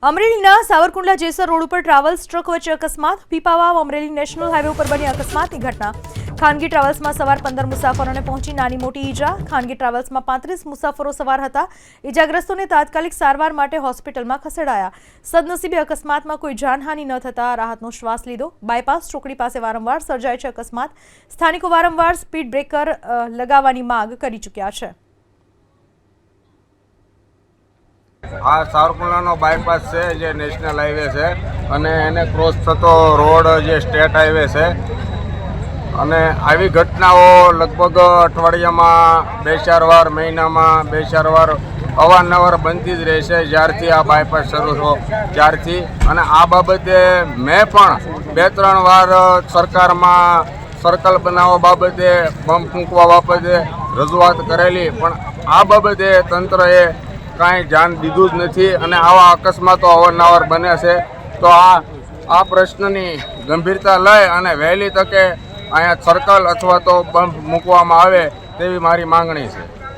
અમરેલીના સાવરકુંડલા જેસર રોડ ઉપર travels truck વચ્ચે અકસ્માત। પીપાવાવ અમરેલી નેશનલ હાઈવે ઉપર બની અકસ્માતની ઘટના। ખાનગી ટ્રાવેલ્સમાં સવાર 15 મુસાફરોને પહોંચી નાની મોટી ઈજા। ખાનગી ટ્રાવેલ્સમાં 35 મુસાફરો સવાર હતા। ઈજાગ્રસ્તોને તાત્કાલિક સારવાર માટે હોસ્પિટલમાં ખસેડાયા। સદનસીબે અકસ્માતમાં કોઈ જાનહાનિ ન થતા રાહતનો શ્વાસ લીધો। બાયપાસ ચોકડી પાસે વારંવાર સર્જાય છે અકસ્માત। સ્થાનિકો વારંવાર સ્પીડ બ્રેકર લગાવવાની માંગ કરી ચૂક્યા છે। આ સાવરકુંડલાનો બાયપાસ છે જે નેશનલ હાઈવે છે અને એને ક્રોસ થતો રોડ જે સ્ટેટ હાઈવે છે અને આવી ઘટનાઓ લગભગ અઠવાડિયામાં 2-4 વાર મહિનામાં 2-4 વાર અવારનવાર બનતી જ રહે છે જ્યારથી આ બાયપાસ શરૂ થયો ત્યારથી। અને આ બાબતે મેં પણ 2-3 વાર સરકારમાં સર્કલ બનાવવા બાબતે બમ્પ મૂકવા બાબતે રજૂઆત કરેલી, પણ આ બાબતે તંત્રએ કાંઈ ધ્યાન દીધું જ નથી અને આવા અકસ્માતો અવારનવાર બને છે। તો આ પ્રશ્નની ગંભીરતા લઈ અને વહેલી તકે અહીંયા સર્કલ અથવા તો બમ્પ મૂકવામાં આવે તેવી મારી માંગણી છે।